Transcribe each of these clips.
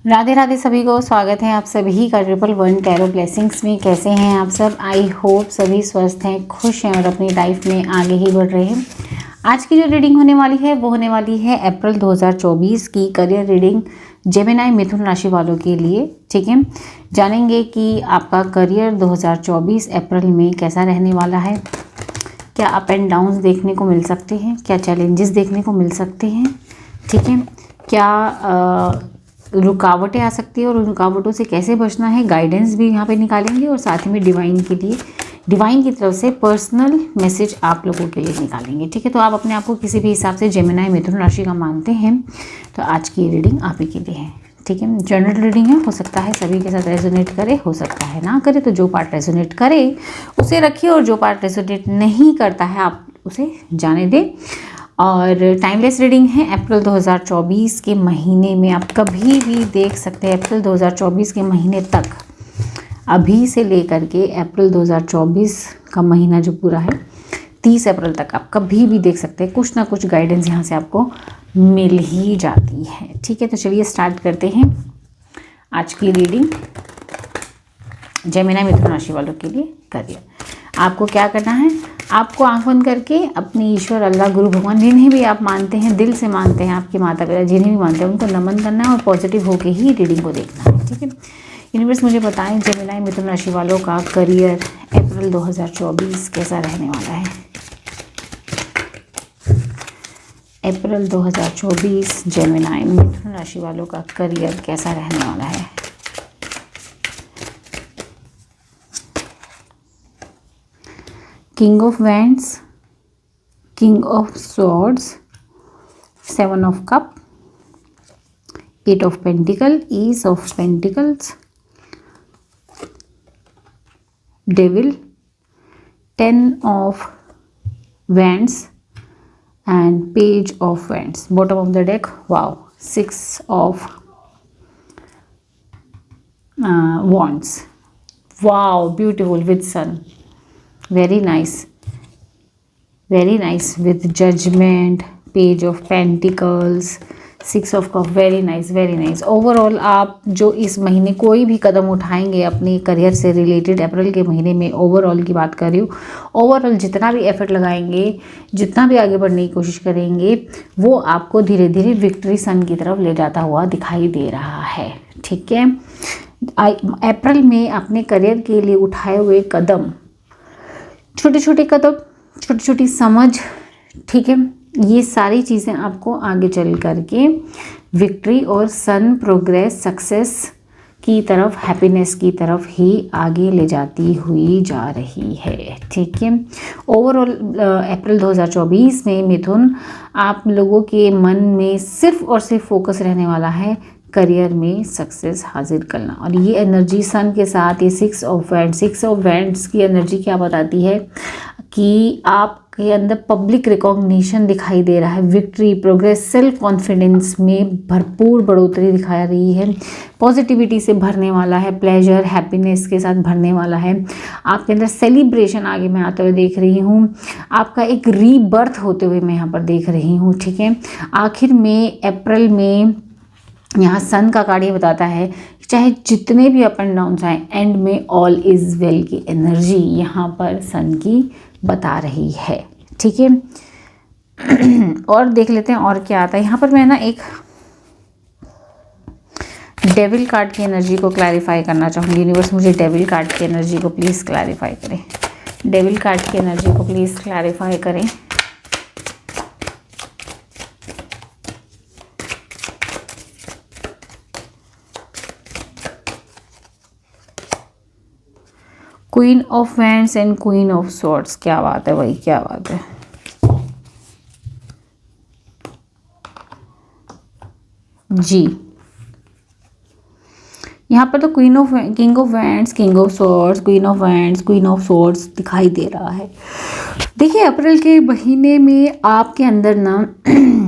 राधे राधे सभी को स्वागत है आप सभी का 111 टैरो ब्लेसिंग्स में। कैसे हैं आप सब? आई होप सभी स्वस्थ हैं, खुश हैं और अपनी लाइफ में आगे ही बढ़ रहे हैं। आज की जो रीडिंग होने वाली है वो होने वाली है अप्रैल 2024 की करियर रीडिंग जेमिनी मिथुन राशि वालों के लिए। ठीक है, जानेंगे कि आपका करियर 2024 अप्रैल में कैसा रहने वाला है। क्या अप एंड डाउन्स देखने को मिल सकते हैं, क्या चैलेंजेस देखने को मिल सकते हैं। ठीक है, क्या रुकावटें आ सकती है और उन रुकावटों से कैसे बचना है, गाइडेंस भी यहाँ पे निकालेंगे और साथ में डिवाइन के लिए, डिवाइन की तरफ से पर्सनल मैसेज आप लोगों के लिए निकालेंगे। ठीक है, तो आप अपने आप को किसी भी हिसाब से जेमिनी मिथुन राशि का मानते हैं तो आज की रीडिंग आप ही के लिए है। ठीक है, जनरल रीडिंग है, हो सकता है सभी के साथ रेजोनेट करे, हो सकता है ना करे। तो जो पार्ट रेजोनेट करे उसे रखिए और जो पार्ट रेजोनेट नहीं करता है आप उसे जाने दें। और टाइमलेस रीडिंग है अप्रैल 2024 के महीने में, आप कभी भी देख सकते हैं। अप्रैल 2024 के महीने तक, अभी से लेकर के अप्रैल 2024 का महीना जो पूरा है 30 अप्रैल तक आप कभी भी देख सकते हैं। कुछ ना कुछ गाइडेंस यहाँ से आपको मिल ही जाती है। ठीक है, तो चलिए स्टार्ट करते हैं आज की रीडिंग जेमिनी मिथुन राशि वालों के लिए करियर। आपको क्या करना है, आपको आंख बंद करके अपने ईश्वर, अल्लाह, गुरु भगवान, जिन्हें भी आप मानते हैं, दिल से मानते हैं, आपके माता पिता जिन्हें भी मानते हैं, उनको नमन करना है और पॉजिटिव होके ही रीडिंग को देखना है। ठीक है, यूनिवर्स मुझे बताएं जेमिनी मिथुन राशि वालों का करियर अप्रैल 2024 कैसा रहने वाला है। अप्रैल 2024 जेमिनी मिथुन राशि वालों का करियर कैसा रहने वाला है। King of wands, king of swords, 7 of cup, 8 of pentacle, ace of pentacles, devil, 10 of wands and page of wands. Bottom of the deck, wow, 6 of wands, wow, beautiful with sun, very nice, very nice with judgment, page of pentacles, 6 of cup, very nice, very nice। Overall आप जो इस महीने कोई भी कदम उठाएंगे अपने career से related अप्रैल के महीने में, ओवरऑल की बात कर रही हूँ, ओवरऑल जितना भी एफर्ट लगाएंगे, जितना भी आगे बढ़ने की कोशिश करेंगे, वो आपको धीरे धीरे विक्ट्री सन की तरफ ले जाता हुआ दिखाई दे रहा है। ठीक है, अप्रैल में अपने करियर के लिए उठाए हुए कदम, छोटे छोटे कदम, छोटी छोटी समझ, ठीक है, ये सारी चीज़ें आपको आगे चल करके विक्ट्री और सन, प्रोग्रेस, सक्सेस की तरफ, हैप्पीनेस की तरफ ही आगे ले जाती हुई जा रही है। ठीक है, ओवरऑल अप्रैल 2024 में मिथुन आप लोगों के मन में सिर्फ और सिर्फ फोकस रहने वाला है करियर में सक्सेस हासिल करना। और ये एनर्जी सन के साथ ये 6 ऑफ वैंड्स, 6 ऑफ वैंड्स की एनर्जी क्या बताती है कि आपके अंदर पब्लिक रिकॉग्निशन दिखाई दे रहा है, विक्ट्री, प्रोग्रेस, सेल्फ कॉन्फिडेंस में भरपूर बढ़ोतरी दिखा रही है, पॉजिटिविटी से भरने वाला है, प्लेजर, हैप्पीनेस के साथ भरने वाला है। आपके अंदर सेलिब्रेशन आगे मैं आते हुए देख रही हूँ, आपका एक रीबर्थ होते हुए मैं यहाँ पर देख रही हूँ। ठीक है, आखिर में अप्रैल में यहाँ सन का कार्ड ये बताता है चाहे जितने भी अप एंड डाउन्स आए, एंड में ऑल इज़ वेल की एनर्जी यहाँ पर सन की बता रही है। ठीक है, और देख लेते हैं और क्या आता है यहाँ पर। मैं ना एक डेविल कार्ड की एनर्जी को क्लैरिफाई करना चाहूँगी। यूनिवर्स मुझे डेविल कार्ड की एनर्जी को प्लीज़ क्लैरिफाई करें, डेविल कार्ड की एनर्जी को प्लीज़ क्लैरिफाई करें। Queen of wands and queen of swords, क्या बात है भाई, क्या बात है। जी, यहाँ पर तो queen of, king of wands, king of swords, queen of wands, queen of swords दिखाई दे रहा है। देखिए, अप्रैल के महीने में आपके अंदर ना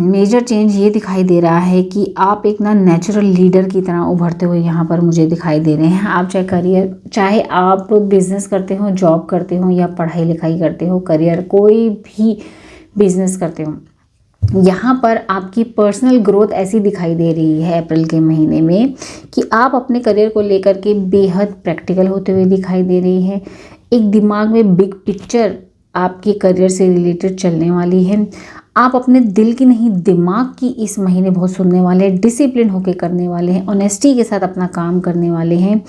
मेजर चेंज ये दिखाई दे रहा है कि आप एक ना नेचुरल लीडर की तरह उभरते हुए यहाँ पर मुझे दिखाई दे रहे हैं। आप चाहे करियर, चाहे आप बिजनेस करते हो, जॉब करते हो या पढ़ाई लिखाई करते हो, करियर कोई भी बिजनेस करते हो, यहाँ पर आपकी पर्सनल ग्रोथ ऐसी दिखाई दे रही है अप्रैल के महीने में कि आप अपने करियर को लेकर के बेहद प्रैक्टिकल होते हुए दिखाई दे रही है। एक दिमाग में बिग पिक्चर आपके करियर से रिलेटेड चलने वाली है। आप अपने दिल की नहीं दिमाग की इस महीने बहुत सुनने वाले हैं, डिसिप्लिन होके करने वाले हैं, ऑनेस्टी के साथ अपना काम करने वाले हैं,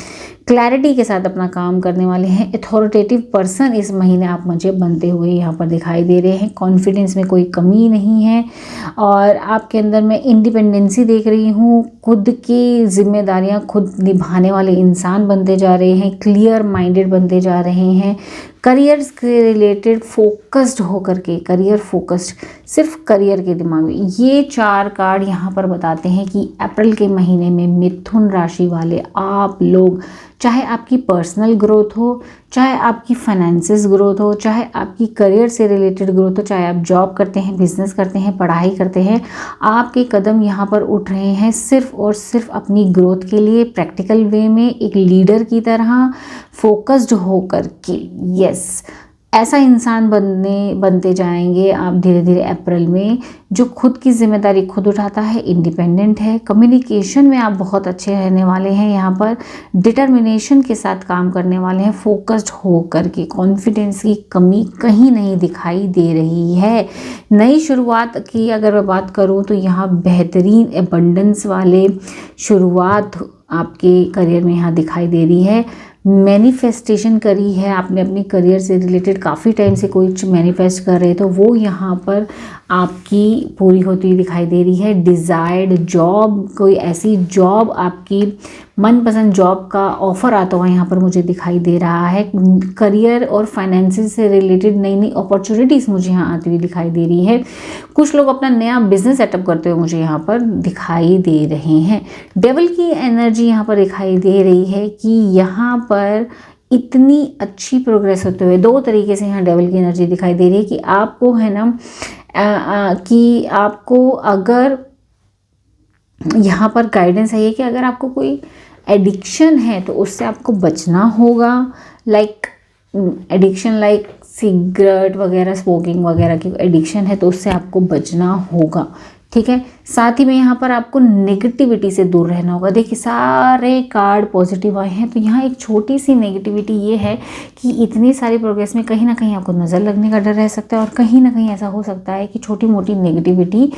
क्लैरिटी के साथ अपना काम करने वाले हैं। अथॉरिटेटिव पर्सन इस महीने आप मुझे बनते हुए यहाँ पर दिखाई दे रहे हैं। कॉन्फिडेंस में कोई कमी नहीं है और आपके अंदर मैं इंडिपेंडेंसी देख रही हूँ। खुद की जिम्मेदारियाँ खुद निभाने वाले इंसान बनते जा रहे हैं, क्लियर माइंडेड बनते जा रहे हैं। करियर के रिलेटेड फोकस्ड होकर के, करियर फोकस्ड, सिर्फ करियर के दिमाग में। ये 4 कार्ड यहाँ पर बताते हैं कि अप्रैल के महीने में मिथुन राशि वाले आप लोग, चाहे आपकी पर्सनल ग्रोथ हो, चाहे आपकी फाइनेंसिस ग्रोथ हो, चाहे आपकी करियर से रिलेटेड ग्रोथ हो, चाहे आप जॉब करते हैं, बिजनेस करते हैं, पढ़ाई करते हैं, आपके कदम यहाँ पर उठ रहे हैं सिर्फ और सिर्फ अपनी ग्रोथ के लिए, प्रैक्टिकल वे में, एक लीडर की तरह फोकस्ड हो करके। यस, ऐसा इंसान बनते जाएंगे आप धीरे धीरे अप्रैल में, जो खुद की जिम्मेदारी खुद उठाता है, इंडिपेंडेंट है। कम्युनिकेशन में आप बहुत अच्छे रहने वाले हैं, यहाँ पर डिटर्मिनेशन के साथ काम करने वाले हैं, फोकस्ड हो करके। कॉन्फिडेंस की कमी कहीं नहीं दिखाई दे रही है। नई शुरुआत की अगर मैं बात करूँ तो यहाँ बेहतरीन एबंडेंस वाले शुरुआत आपके करियर में यहाँ दिखाई दे रही है। मैनिफेस्टेशन करी है आपने अपने करियर से रिलेटेड, काफ़ी टाइम से कुछ मैनिफेस्ट कर रहे तो वो यहाँ पर आपकी पूरी होती दिखाई दे रही है। डिज़ायर्ड जॉब, कोई ऐसी जॉब, आपकी मनपसंद जॉब का ऑफर आता हुआ यहाँ पर मुझे दिखाई दे रहा है। करियर और फाइनेंसिस से रिलेटेड नई नई अपॉर्चुनिटीज़ मुझे यहाँ आती हुई दिखाई दे रही है। कुछ लोग अपना नया बिजनेस सेटअप करते हुए मुझे यहाँ पर दिखाई दे रहे हैं। डेविल की एनर्जी यहाँ पर दिखाई दे रही है कि यहाँ पर इतनी अच्छी प्रोग्रेस होते हुए 2 तरीके से यहाँ डेविल की एनर्जी दिखाई दे रही है कि आपको है ना कि आपको अगर यहाँ पर गाइडेंस है कि अगर आपको कोई एडिक्शन है तो उससे आपको बचना होगा। लाइक एडिक्शन, लाइक सिगरेट वगैरह, स्मोकिंग वगैरह की एडिक्शन है तो उससे आपको बचना होगा। ठीक है, साथ ही में यहाँ पर आपको नेगेटिविटी से दूर रहना होगा। देखिए सारे कार्ड पॉजिटिव आए हैं तो यहाँ एक छोटी सी नेगेटिविटी ये है कि इतनी सारी प्रोग्रेस में कहीं ना कहीं आपको नज़र लगने का डर रह सकता है और कहीं ना कहीं ऐसा हो सकता है कि छोटी मोटी नेगेटिविटी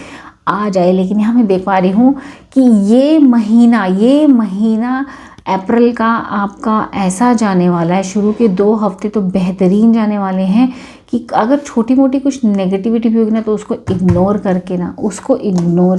आ जाए। लेकिन यहाँ मैं देख पा रही हूँ कि ये महीना अप्रैल का आपका ऐसा जाने वाला है, शुरू के 2 हफ्ते तो बेहतरीन जाने वाले हैं कि अगर छोटी मोटी कुछ नेगेटिविटी भी होगी ना तो उसको इग्नोर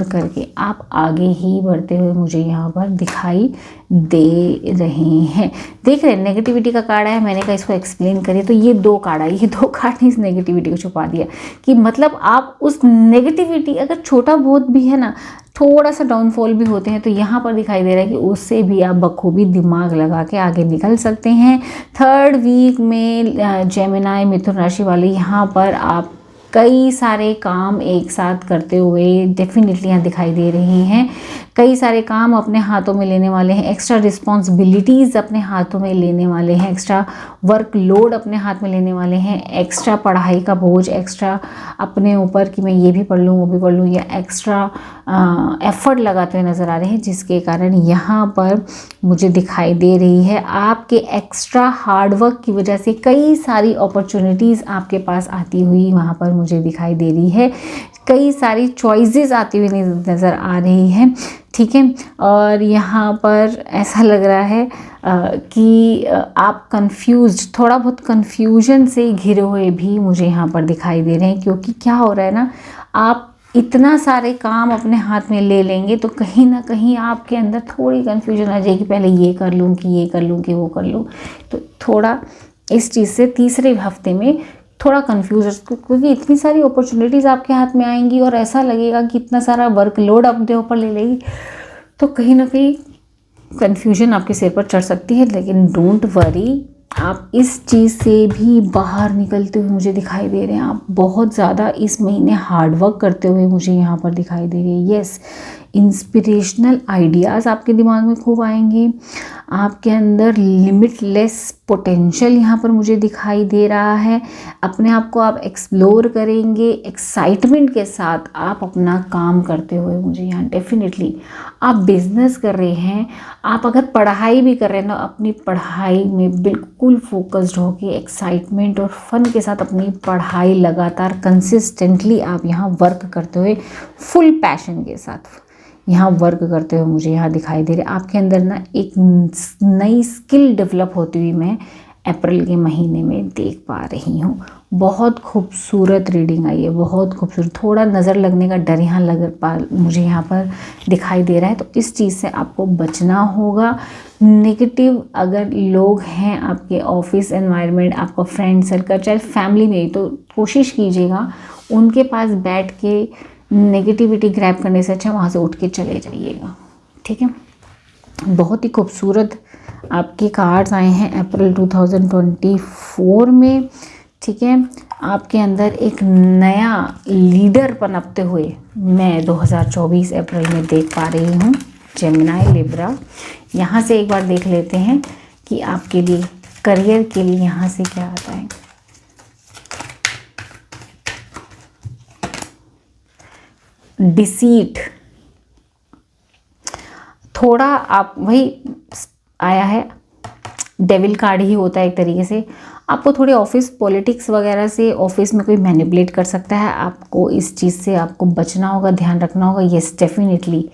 करके आप आगे ही बढ़ते हुए मुझे यहाँ पर दिखाई दे रहे हैं। देख रहे हैं नेगेटिविटी का कार्ड है, मैंने कहा इसको एक्सप्लेन करिए तो ये 2 कार्ड है, ये 2 कार्ड ने इस नेगेटिविटी को छुपा दिया कि मतलब आप उस नेगेटिविटी, अगर छोटा बहुत भी है ना, थोड़ा सा डाउनफॉल भी होते हैं तो यहाँ पर दिखाई दे रहा है कि उससे भी आप बखूबी दिमाग लगा के आगे निकल सकते हैं। 3rd वीक में जेमिनी मिथुन राशि वाले यहाँ पर आप कई सारे काम एक साथ करते हुए डेफिनेटली यहाँ दिखाई दे रहे हैं। कई सारे काम अपने हाथों में लेने वाले हैं, एक्स्ट्रा रिस्पॉन्सिबिलिटीज़ अपने हाथों में लेने वाले हैं, एक्स्ट्रा वर्कलोड अपने हाथ में लेने वाले हैं, एक्स्ट्रा पढ़ाई का बोझ एक्स्ट्रा अपने ऊपर कि मैं ये भी पढ़ लूँ वो भी पढ़ लूँ, या एक्स्ट्रा एफर्ट लगाते हुए नज़र आ रहे हैं, जिसके कारण यहाँ पर मुझे दिखाई दे रही है आपके एक्स्ट्रा हार्डवर्क की वजह से कई सारी अपॉर्चुनिटीज़ आपके पास आती हुई वहाँ पर मुझे दिखाई दे रही है। कई सारी चॉइसेस आती हुई नज़र आ रही हैं। ठीक है, और यहाँ पर ऐसा लग रहा है कि आप कंफ्यूज्ड, थोड़ा बहुत कंफ्यूजन से घिरे हुए भी मुझे यहाँ पर दिखाई दे रहे हैं, क्योंकि क्या हो रहा है ना, आप इतना सारे काम अपने हाथ में ले लेंगे तो कहीं ना कहीं आपके अंदर थोड़ी कंफ्यूजन आ जाएगी, पहले ये कर लूँ कि ये कर लूँ कि वो कर लूँ। तो थोड़ा इस चीज़ से 3रे हफ्ते में थोड़ा कंफ्यूज, क्योंकि इतनी सारी अपॉर्चुनिटीज़ आपके हाथ में आएंगी और ऐसा लगेगा कि इतना सारा वर्कलोड अपने ऊपर ले लेगी तो कहीं ना कहीं कंफ्यूजन आपके सिर पर चढ़ सकती है। लेकिन डोंट वरी, आप इस चीज़ से भी बाहर निकलते हुए मुझे दिखाई दे रहे हैं। आप बहुत ज़्यादा इस महीने हार्डवर्क करते हुए मुझे यहाँ पर दिखाई दे रही है। यस, इंस्पिरेशनल आइडियाज़ आपके दिमाग में खूब आएंगे। आपके अंदर लिमिटलेस पोटेंशियल यहाँ पर मुझे दिखाई दे रहा है। अपने आप को आप एक्सप्लोर करेंगे, एक्साइटमेंट के साथ आप अपना काम करते हुए मुझे यहाँ डेफिनेटली। आप बिजनेस कर रहे हैं, आप अगर पढ़ाई भी कर रहे हैं ना, अपनी पढ़ाई में बिल्कुल फोकस्ड होके एक्साइटमेंट और फन के साथ अपनी पढ़ाई लगातार कंसिस्टेंटली आप यहाँ वर्क करते हुए फुल पैशन के साथ यहाँ वर्क करते हुए मुझे यहाँ दिखाई दे रहे। आपके अंदर ना एक नई स्किल डेवलप होती हुई मैं अप्रैल के महीने में देख पा रही हूँ। बहुत खूबसूरत रीडिंग आई है, बहुत खूबसूरत। थोड़ा नज़र लगने का डर यहाँ मुझे यहाँ पर दिखाई दे रहा है, तो इस चीज़ से आपको बचना होगा। नेगेटिव अगर लोग हैं आपके ऑफिस एनवायरनमेंट, आपका फ्रेंड सर्कल, चाहे फैमिली में, तो कोशिश कीजिएगा उनके पास बैठ के नेगेटिविटी ग्रैब करने से अच्छा वहाँ से उठ के चले जाइएगा, ठीक है। बहुत ही खूबसूरत आपके कार्ड्स आए हैं अप्रैल 2024 में, ठीक है। आपके अंदर एक नया लीडर पनपते हुए मैं 2024 अप्रैल में देख पा रही हूँ। जेमिनी लिब्रा, यहाँ से एक बार देख लेते हैं कि आपके लिए करियर के लिए यहाँ से क्या आता है। डिसीट, थोड़ा आप वही आया है, डेविल कार्ड ही होता है एक तरीके से। आपको थोड़ी ऑफिस पॉलिटिक्स वगैरह से ऑफिस में कोई मैनिपुलेट कर सकता है, आपको इस चीज़ से आपको बचना होगा, ध्यान रखना होगा। येस डेफिनेटली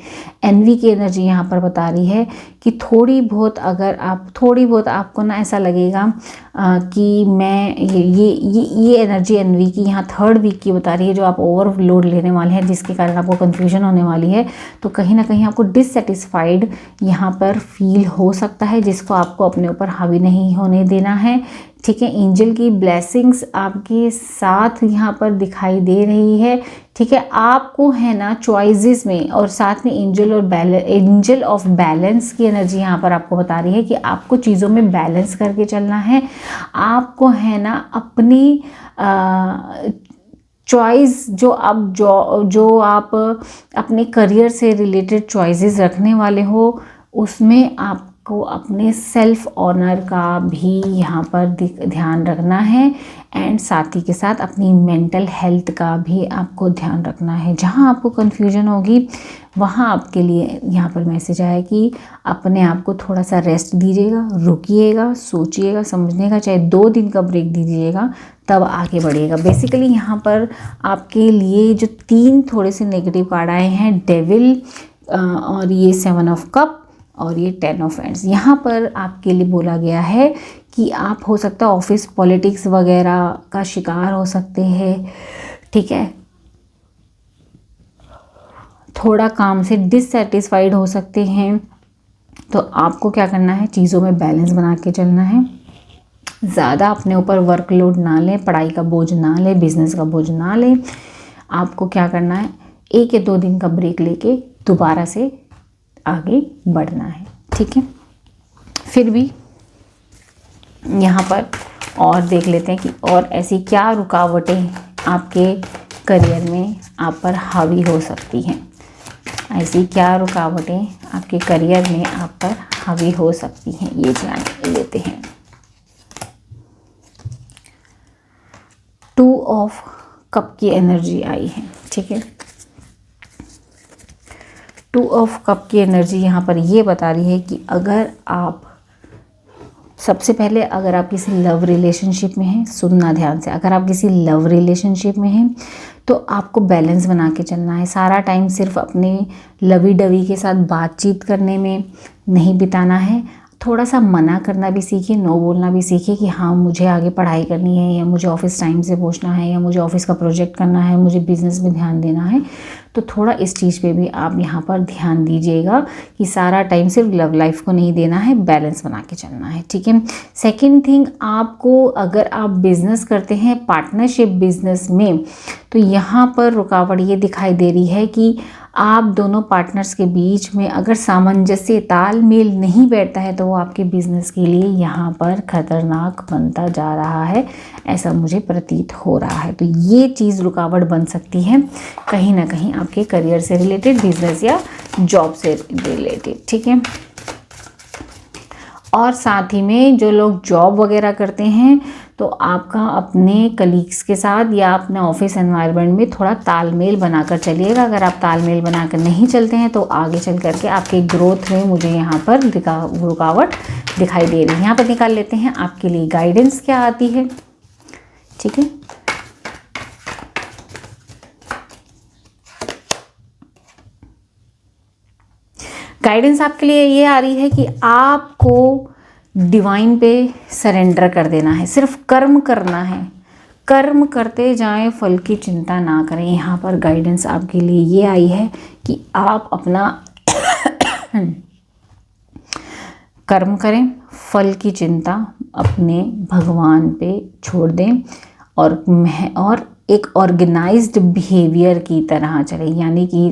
एनवी की एनर्जी यहाँ पर बता रही है कि थोड़ी बहुत आपको ना ऐसा लगेगा कि मैं ये एनर्जी एनवी की यहाँ 3rd वीक की बता रही है, जो आप ओवरलोड लेने वाले हैं, जिसके कारण आपको कन्फ्यूजन होने वाली है। तो कहीं ना कहीं आपको डिससेटिस्फाइड यहाँ पर फील हो सकता है, जिसको आपको अपने ऊपर हावी नहीं होने देना है, ठीक है। एंजल की ब्लेसिंग्स आपके साथ यहाँ पर दिखाई दे रही है, ठीक है। आपको है ना चॉइसेस में, और साथ में एंजल ऑफ बैलेंस की एनर्जी यहाँ पर आपको बता रही है कि आपको चीज़ों में बैलेंस करके चलना है। आपको है ना अपनी चॉइस जो आप अपने करियर से रिलेटेड चॉइसेस रखने वाले हो, उसमें आपको अपने सेल्फ ऑनर का भी यहाँ पर ध्यान रखना है, एंड साथ ही के साथ अपनी मेंटल हेल्थ का भी आपको ध्यान रखना है। जहाँ आपको कन्फ्यूजन होगी वहाँ आपके लिए यहाँ पर मैसेज आया कि अपने आप को थोड़ा सा रेस्ट दीजिएगा, रुकिएगा, सोचिएगा, समझने का, चाहे 2 दिन का ब्रेक दीजिएगा, तब आगे बढ़िएगा। बेसिकली यहाँ पर आपके लिए जो 3 थोड़े से नेगेटिव कार्ड आए हैं, डेविल और ये 7 ऑफ कप और ये 10 ऑफ हैंड्स। यहाँ पर आपके लिए बोला गया है कि आप हो सकता है ऑफिस पॉलिटिक्स वगैरह का शिकार हो सकते हैं, ठीक है। थोड़ा काम से डिससेटिस्फाइड हो सकते हैं, तो आपको क्या करना है, चीज़ों में बैलेंस बना के चलना है। ज़्यादा अपने ऊपर वर्कलोड ना लें, पढ़ाई का बोझ ना लें, बिजनेस का बोझ ना लें। आपको क्या करना है, 1 या 2 दिन का ब्रेक लेके दोबारा से आगे बढ़ना है, ठीक है। फिर भी यहाँ पर और देख लेते हैं कि और ऐसी क्या रुकावटें आपके करियर में आप पर हावी हो सकती हैं। ऐसी क्या रुकावटें आपके करियर में आप पर हावी हो सकती हैं, ये जान लेते हैं। 2 ऑफ कप की एनर्जी आई है, ठीक है। 2 ऑफ कप की एनर्जी यहाँ पर ये बता रही है कि अगर आप सबसे पहले अगर आप किसी लव रिलेशनशिप में हैं, सुनना ध्यान से, अगर आप किसी लव रिलेशनशिप में हैं तो आपको बैलेंस बना के चलना है। सारा टाइम सिर्फ अपने लवी डवी के साथ बातचीत करने में नहीं बिताना है। थोड़ा सा मना करना भी सीखिए, नो बोलना भी सीखिए कि हाँ मुझे आगे पढ़ाई करनी है, या मुझे ऑफिस टाइम से पहुंचना है, या मुझे ऑफिस का प्रोजेक्ट करना है, मुझे बिज़नेस में ध्यान देना है। तो थोड़ा इस चीज़ पे भी आप यहाँ पर ध्यान दीजिएगा कि सारा टाइम सिर्फ लव लाइफ को नहीं देना है, बैलेंस बना के चलना है, ठीक है। सेकेंड थिंग, आपको अगर आप बिज़नेस करते हैं पार्टनरशिप बिजनेस में, तो यहाँ पर रुकावट ये दिखाई दे रही है कि आप दोनों पार्टनर्स के बीच में अगर सामंजस्य तालमेल नहीं बैठता है तो वो आपके बिजनेस के लिए यहाँ पर खतरनाक बनता जा रहा है, ऐसा मुझे प्रतीत हो रहा है। तो ये चीज़ रुकावट बन सकती है कहीं ना कहीं आपके करियर से रिलेटेड, बिजनेस या जॉब से रिलेटेड, ठीक है। और साथ ही में जो लोग जॉब वगैरह करते हैं तो आपका अपने कलीग्स के साथ या अपने ऑफिस एनवायरनमेंट में थोड़ा तालमेल बनाकर चलिएगा। अगर आप तालमेल बनाकर नहीं चलते हैं तो आगे चल करके आपके ग्रोथ में मुझे यहाँ पर रुकावट दिखाई दे रही है। यहाँ पर निकाल लेते हैं आपके लिए गाइडेंस क्या आती है, ठीक है। गाइडेंस आपके लिए ये आ रही है कि आपको डिवाइन पे सरेंडर कर देना है, सिर्फ कर्म करना है, कर्म करते जाएं, फल की चिंता ना करें। यहाँ पर गाइडेंस आपके लिए ये आई है कि आप अपना कर्म करें, फल की चिंता अपने भगवान पे छोड़ दें और एक ऑर्गेनाइज्ड बिहेवियर की तरह चलें, यानी कि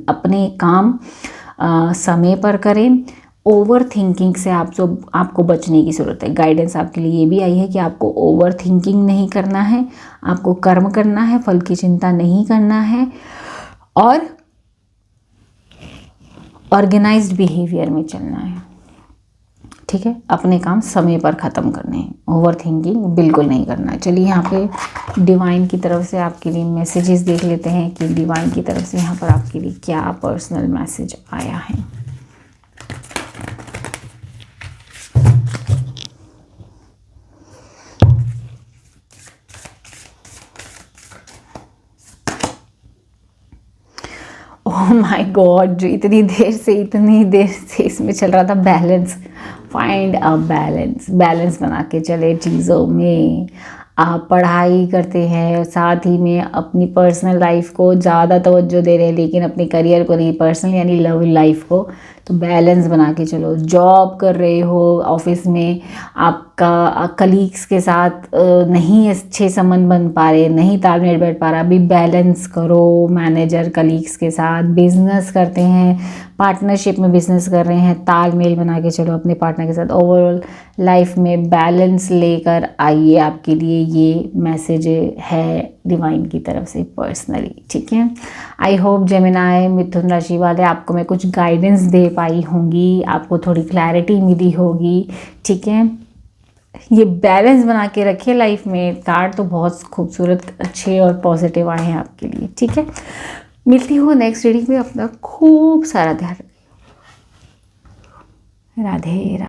अपने काम समय पर करें। ओवर थिंकिंग से आपको बचने की ज़रूरत है। गाइडेंस आपके लिए ये भी आई है कि आपको ओवर थिंकिंग नहीं करना है, आपको कर्म करना है, फल की चिंता नहीं करना है और ऑर्गेनाइज्ड बिहेवियर में चलना है, ठीक है। अपने काम समय पर ख़त्म करने हैं, ओवर थिंकिंग बिल्कुल नहीं करना है। चलिए यहाँ पे डिवाइन की तरफ से आपके लिए मैसेजेस देख लेते हैं कि डिवाइन की तरफ से यहाँ पर आपके लिए क्या पर्सनल मैसेज आया है। ओह माय गॉड, जो इतनी देर से इसमें चल रहा था बैलेंस, फाइंड अ बैलेंस बना के चले चीज़ों में। आप पढ़ाई करते हैं, साथ ही में अपनी पर्सनल लाइफ को ज़्यादा तवज्जो दे रहे हैं लेकिन अपने करियर को नहीं, पर्सनल यानी लव लाइफ को, तो बैलेंस बना के चलो। जॉब कर रहे हो, ऑफिस में आपका कलीग्स के साथ नहीं अच्छे संबंध बन पा रहे, नहीं तालमेल बैठ पा रहा, अभी बैलेंस करो। मैनेजर कलीग्स के साथ बिजनेस करते हैं, पार्टनरशिप में बिजनेस कर रहे हैं, तालमेल बना के चलो अपने पार्टनर के साथ। ओवरऑल लाइफ में बैलेंस लेकर आइए, आपके लिए ये मैसेज है डिवाइन की तरफ से पर्सनली, ठीक है। आई होप जेमिनाई मिथुन राशि वाले आपको मैं कुछ गाइडेंस दे पाई होंगी, आपको थोड़ी क्लैरिटी मिली होगी, ठीक है। ये बैलेंस बना के रखिए लाइफ में। कार्ड तो बहुत खूबसूरत, अच्छे और पॉजिटिव आए हैं आपके लिए, ठीक है। मिलती हूँ नेक्स्ट रीडिंग में, अपना खूब सारा ध्यान रखिए। राधे राधे।